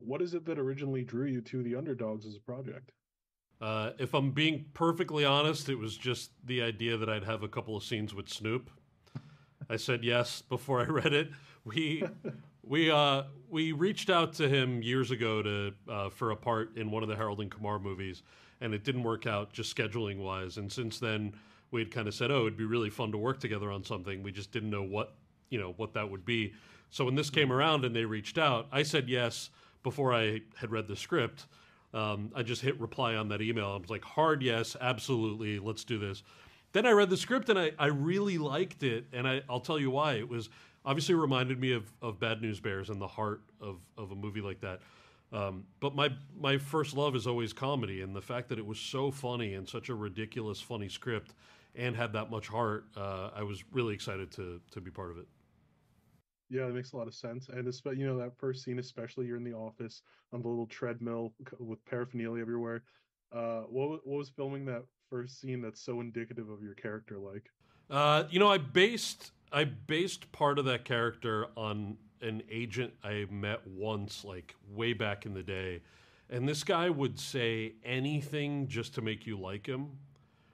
what is it that originally drew you to the Underdogs as a project? If I'm being perfectly honest, it was just the idea that I'd have a couple of scenes with Snoop. I said yes before I read it. We we reached out to him years ago to for a part in one of the Harold and Kumar movies, and it didn't work out just scheduling wise. And since then, we had kind of said, "Oh, it'd be really fun to work together on something." We just didn't know what that would be. So when this came around and they reached out, I said yes before I had read the script. I just hit reply on that email. I was like, hard yes, absolutely, let's do this. Then I read the script and I really liked it, and I'll tell you why. It was obviously reminded me of Bad News Bears and the heart of a movie like that. But my first love is always comedy, and the fact that it was so funny and such a ridiculous funny script and had that much heart, I was really excited to be part of it. Yeah, it makes a lot of sense. And that first scene, especially you're in the office on the little treadmill with paraphernalia everywhere. What was filming that first scene that's so indicative of your character like? I based part of that character on an agent I met once, like way back in the day, and this guy would say anything just to make you like him.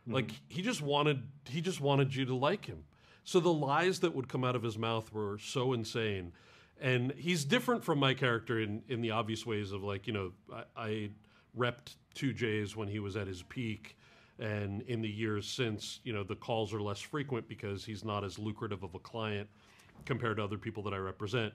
Like Mhm. he just wanted you to like him. So the lies that would come out of his mouth were so insane. And he's different from my character in the obvious ways of like, I repped 2Js when he was at his peak. And in the years since, the calls are less frequent because he's not as lucrative of a client compared to other people that I represent.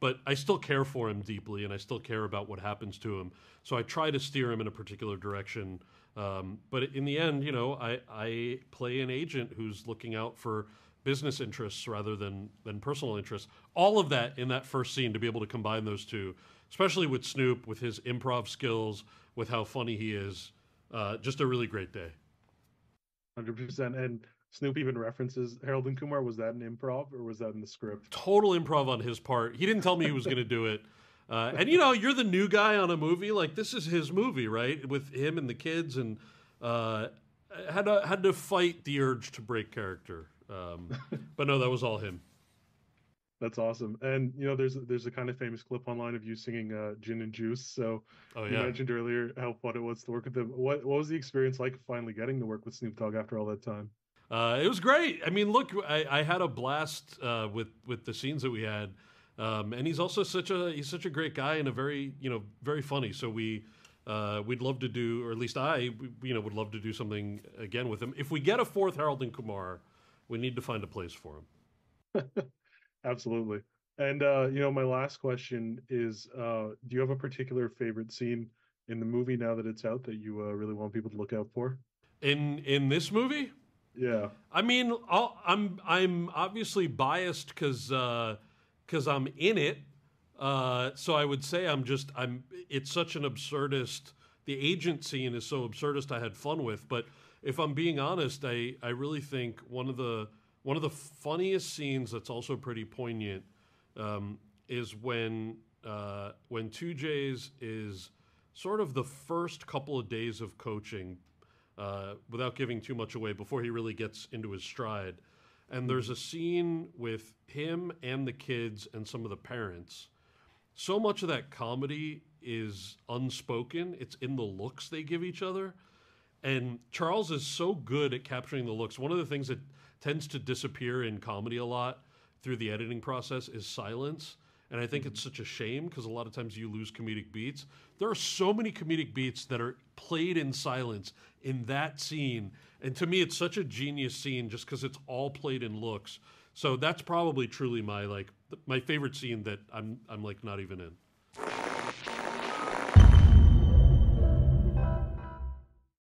But I still care for him deeply, and I still care about what happens to him. So I try to steer him in a particular direction. But in the end, I play an agent who's looking out for business interests rather than personal interests. All of that in that first scene, to be able to combine those two, especially with Snoop, with his improv skills, with how funny he is, just a really great day. 100%. And Snoop even references Harold and Kumar. Was that an improv or was that in the script? Total improv on his part. He didn't tell me he was going to do it. And you're the new guy on a movie. Like this is his movie, right? With him and the kids, and uh, had to fight the urge to break character. But no, that was all him. That's awesome. And there's a kind of famous clip online of you singing "Gin and Juice." So Oh you yeah. mentioned earlier how fun it was to work with him. What was the experience like finally getting to work with Snoop Dogg after all that time? It was great. I mean, look, I had a blast with the scenes that we had, and he's such a great guy and a very funny. So we'd love to do, or at least would love to do something again with him. If we get a fourth Harold and Kumar, we need to find a place for him. Absolutely. And my last question is, do you have a particular favorite scene in the movie now that it's out that you really want people to look out for? In this movie, Yeah. I mean, I'm obviously biased because I'm in it. So I would say I'm. It's such an absurdist. The agent scene is so absurdist. I had fun with, but if I'm being honest, I really think one of the funniest scenes that's also pretty poignant is when 2J's is sort of the first couple of days of coaching, without giving too much away, before he really gets into his stride. And there's a scene with him and the kids and some of the parents. So much of that comedy is unspoken. It's in the looks they give each other. And Charles is so good at capturing the looks. One of the things that tends to disappear in comedy a lot through the editing process is silence. And I think it's such a shame because a lot of times you lose comedic beats. There are so many comedic beats that are played in silence in that scene. And to me, it's such a genius scene just because it's all played in looks. So that's probably truly my favorite scene that I'm like not even in.